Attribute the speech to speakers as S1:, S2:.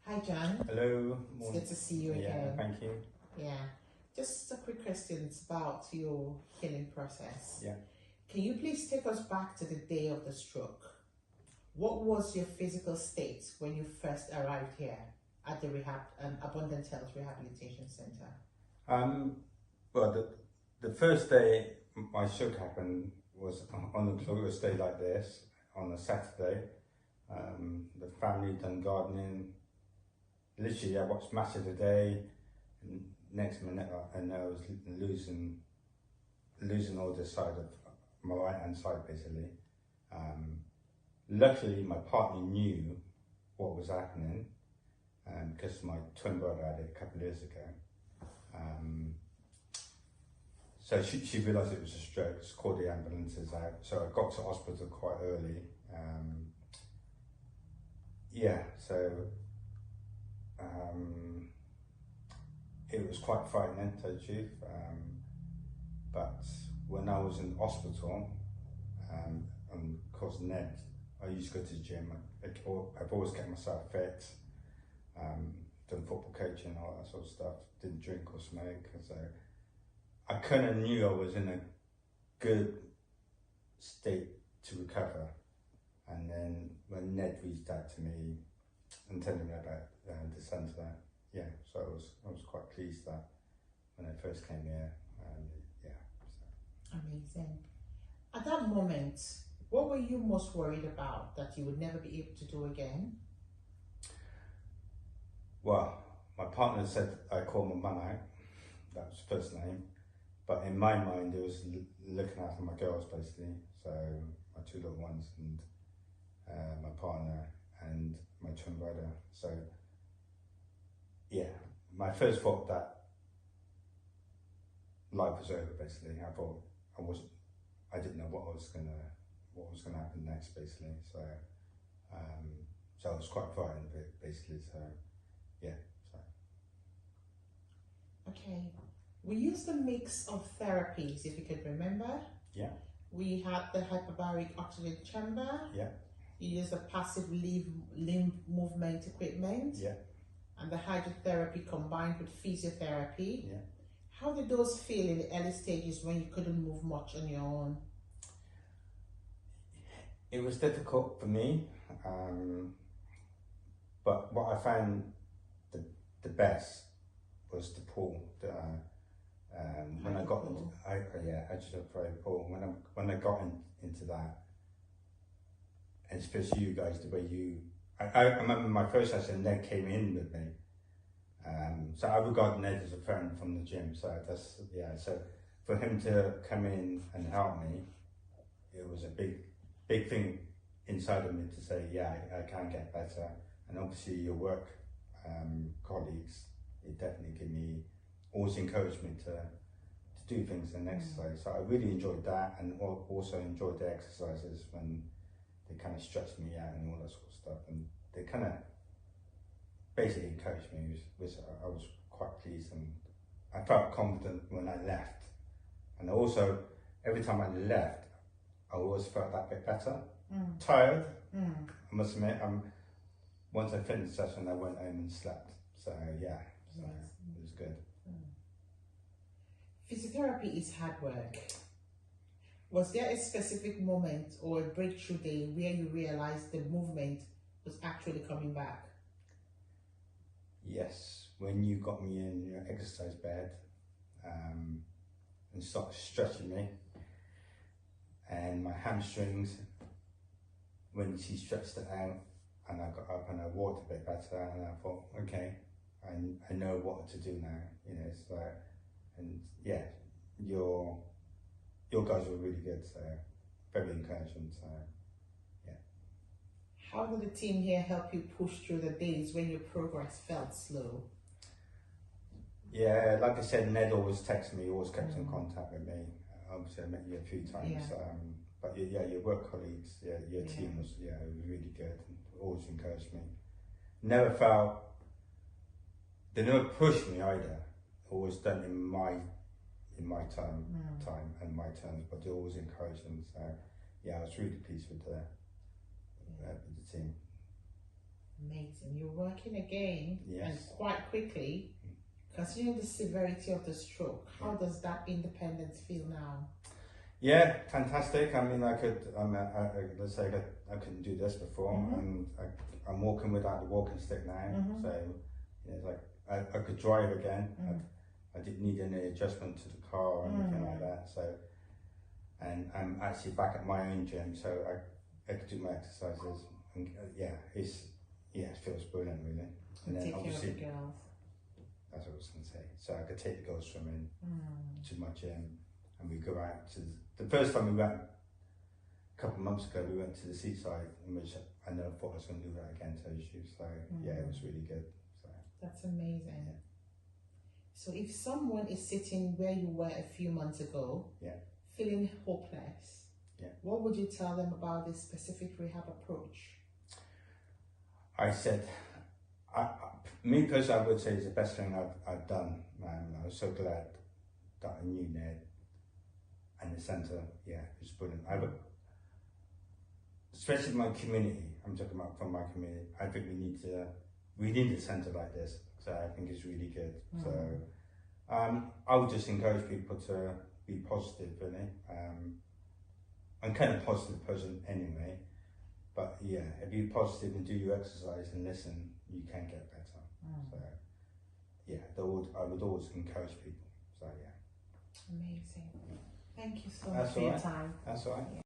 S1: Hi, John.
S2: Hello.
S1: It's good to see you again.
S2: Yeah, thank you.
S1: Yeah. Just a quick question about your healing process.
S2: Yeah.
S1: Can you please take us back to the day of the stroke? What was your physical state when you first arrived here at the Abundant Health Rehabilitation Center?
S2: Well, the first day my stroke happened was on a glorious day like this, on a Saturday. The family done gardening. Literally, I watched match of the day. And next minute, I know I was losing all this side of my right hand side, basically. Luckily, my partner knew what was happening, because my twin brother had it a couple of years ago. So she realised it was a stroke. She called the ambulances out. So I got to hospital quite early. It was quite frightening, to tell you the truth. But when I was in hospital, and of course Ned, I used to go to the gym. I've always kept myself fit, done football coaching, all that sort of stuff. Didn't drink or smoke, so I kind of knew I was in a good state to recover. And then when Ned reached out to me and telling me about the centre, so I was quite pleased that when I first came here, So.
S1: Amazing. At that moment, what were you most worried about that you would never be able to do again?
S2: Well, my partner said I called my mum out. That was the first name. But in my mind, it was looking after my girls, basically. So my two little ones and my partner and my twin brother. So my first thought that life was over, basically. I thought I didn't know what was gonna happen next, basically. So I was quite frightened, basically. So.
S1: Okay. We used a mix of therapies, if you could remember.
S2: Yeah.
S1: We had the hyperbaric oxygen chamber.
S2: Yeah.
S1: You used the passive limb movement equipment.
S2: Yeah.
S1: And the hydrotherapy combined with physiotherapy.
S2: Yeah.
S1: How did those feel in the early stages when you couldn't move much on your own?
S2: It was difficult for me, but what I found the best was the pool. When I got into, I just afraid pool. When I got into that, and especially you guys, the way you, I remember my first session, Ned came in with me. So I regard Ned as a friend from the gym. So so for him to come in and help me, it was a big thing inside of me to say, I can get better. And obviously your work colleagues, it definitely always encouraged me to do things and exercise. So I really enjoyed that, and also enjoyed the exercises when they kind of stretched me out and all that sort of stuff. And they kind of basically encouraged me, which I was quite pleased, and I felt confident when I left. And also, every time I left, I always felt that bit better. Tired, I must admit. Once I finished the session, I went home and slept. So it was good.
S1: Physiotherapy is hard work. Was there a specific moment or a breakthrough day where you realized the movement was actually coming back?
S2: Yes, when you got me in your exercise bed and started stretching me, and my hamstrings, when she stretched it out, and I got up and I walked a bit better, and I thought, okay, I know what to do now, So, and your guys were really good, so very encouraging. So,
S1: How did the team here help you push through the days when your progress felt slow?
S2: Yeah, like I said, Ned always texted me, always kept in contact with me. Obviously, I met you a few times, but your work colleagues, your team was really good, and always encouraged me. They never pushed me either. Always done in my time and my terms, but they always encouraged them. So I was really pleased with the team.
S1: Amazing. You're working again,
S2: Yes.
S1: and quite quickly. Considering the severity of the stroke, how does that independence feel now?
S2: Yeah, fantastic. I mean, let's say I couldn't do this before,
S1: Mm-hmm.
S2: and I'm walking without the walking stick now.
S1: Mm-hmm.
S2: So it's like I could drive again.
S1: Mm-hmm.
S2: I didn't need any adjustment to the car or anything like that. So, and I'm actually back at my own gym, so I could do my exercises. And it feels brilliant, really. And then
S1: Take care of
S2: obviously,
S1: the girls.
S2: that's what I was going to say. So I could take the girls swimming to my gym, and we go out to the first time we went a couple of months ago. We went to the seaside, in which I never thought I was going to do that again. So it was really good. So
S1: that's amazing.
S2: Yeah.
S1: So if someone is sitting where you were a few months ago, feeling hopeless, what would you tell them about this specific rehab approach?
S2: I said, me personally, I would say it's the best thing I've done. I was so glad that I knew Ned, and the centre, it's brilliant. Especially my community, I'm talking about from my community, I think we need a centre like this, so I think it's really good. So I would just encourage people to be positive, really. I'm kind of a positive person anyway, but if you're positive and do your exercise and listen, you can get better. So I would always encourage people. So
S1: Amazing. Thank you so
S2: That's
S1: much for
S2: all
S1: your
S2: right.
S1: time.
S2: That's all right.